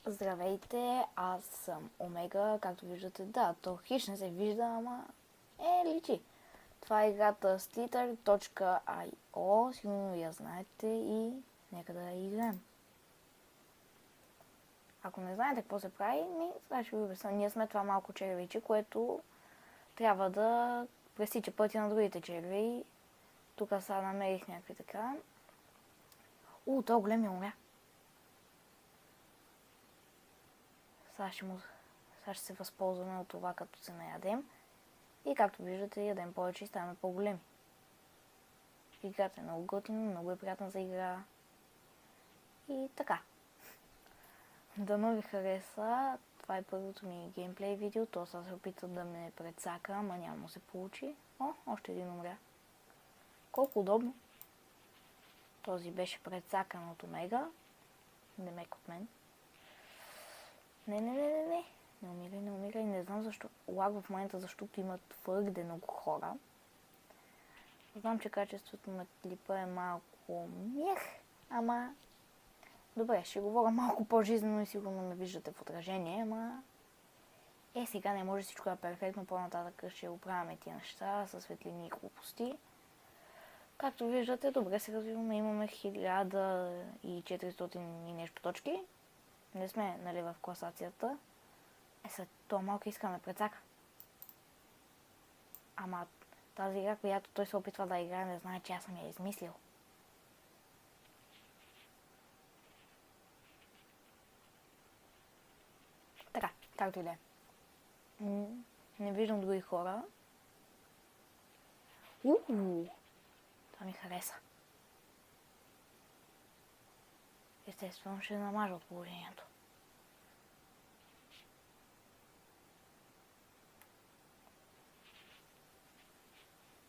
Здравейте, аз съм Омега, както виждате, да, то хищ не се вижда, ама личи. Това е играта Slither.io, сигурно я знаете и нека да я играем. Ако не знаете какво се прави, сега ще ви обясня. Ние сме това малко червиче, което трябва да пресича пътя на другите черви. Тук сега намерих някакви така. То големия умря. Сега ще се възползваме от това, като се наядем. И както виждате, ядем повече и ставаме по-големи. Играта е много готина, много е приятна за игра. И така. Дано ви хареса. Това е първото ми геймплей видео. То сега се опитват да ме прецака, ама няма да се получи. Още един умря. Колко удобно. Този беше прецакан от Омега. Демек от мен. Не. Не умирай. Не знам защо. Лаг в момента, защото има твърде много хора. Знам, че качеството на клипа е малко ама добре, ще говоря малко по-жизнено и сигурно ме виждате в отражение, ама сега не може всичко да е перфектно, по-нататък ще оправяме тия неща със светлини и глупости. Както виждате, добре се развиваме, имаме 1400 и нещо точки. Не сме, нали, в класацията. След това малко искаме прецака. Ама тази игра, която той се опитва да играе, не знае, че аз съм я измислил. Така, както и да е. Не виждам други хора. Това ми хареса. Естествено ще намажа от положението.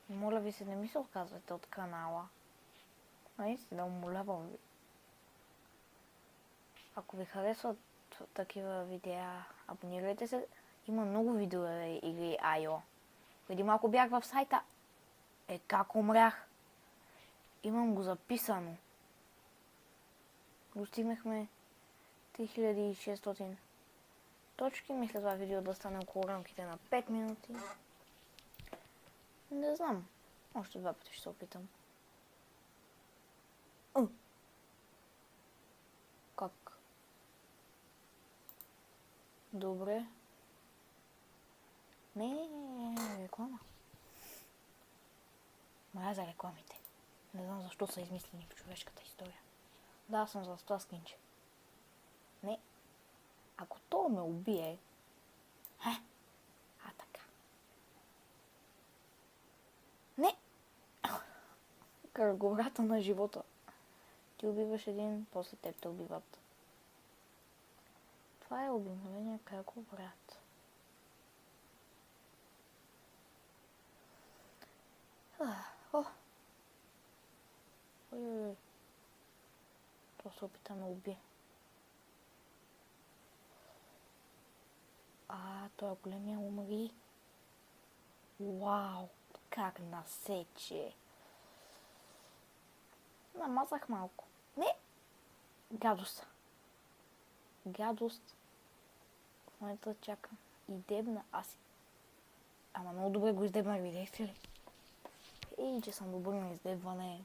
Моля ви се, не ми се отказвайте от канала. Наистина, умолявам ви. Ако ви харесват такива видеа, абонирайте се. Има много видео игри IO. Преди малко бях в сайта. Как умрях? Имам го записано. Достигнахме 3600 точки. Мисля това видео да стане около рамките на 5 минути. Не знам. Още 2 пъти ще се опитам. Как? Добре. Не, реклама. Мая за рекламите. Не знам защо са измислени в човешката история. Да, съм за това скинче. Не. Ако то ме убие... така. Не! Кръговрата на живота. Ти убиваш един, после теб те убиват. Това е обикновения кръговрат. Ой. То се опита ме убие. Той големия умри. Вау, как насече. Намазах малко. Не! Гадост. В момента чакам. И дебна аз. Ама много добре го издебнах, видяхте ли? Че съм добър на издебване.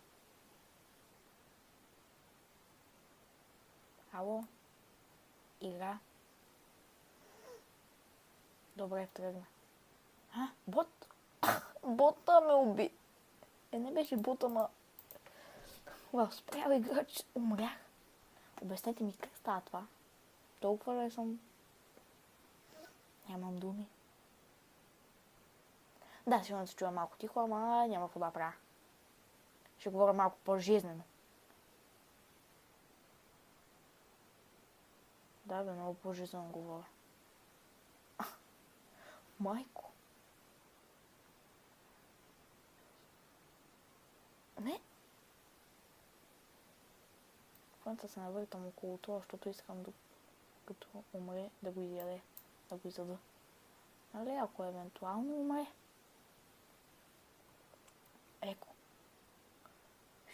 Ало? Игра? Добре, втръгна. Бот? Бота ме уби. Не беше бота, ма... Спрял играч, умрях. Обяснете ми как става това. Толкова ли съм? Нямам думи. Да, сигурно се чува малко тихо, ама няма какво да правя. Ще говоря малко по-жизнено. Да, много по-жизнено говоря. Майко. Не. В момента се навъртам около това, защото искам като умре да го изяде, да го изяда. Нали, ако евентуално умре. Еко.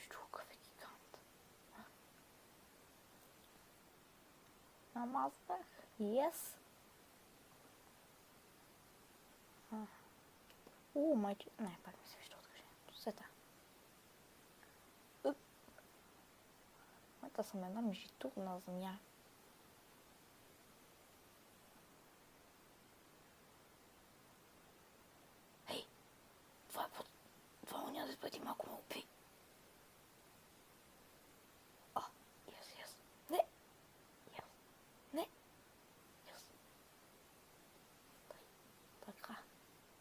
Щукав е гигант. намазнах. Yes. Майче... Не, пак ми се вижда отражението. Сета. Мета съм една межитурна земя. Ей! Това уня да преди малко ме уби. Yes. Не! Yes. Не! Yes. Така.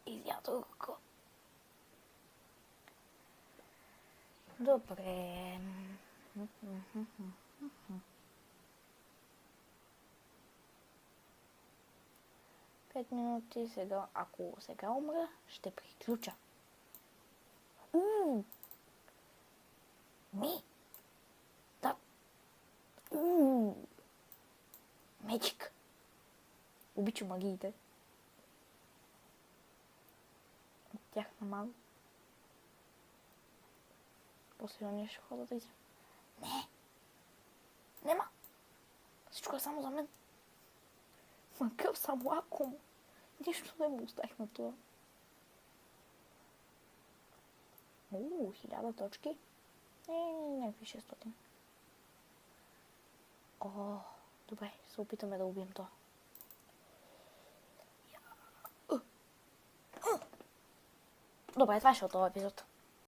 Изядох го. Добре. 5 минути сега. Ако сега умра, ще приключа. Да. Мечик. Обичам магиите. От тях на малко. После ще хода да изям. Не! Нема! Всичко е само за мен. Макъв съм лаком. Нищо не му оставих на това. 1000 точки. Някакви 600. Добре, се опитаме да убием това. Добре, това ще е от този епизод.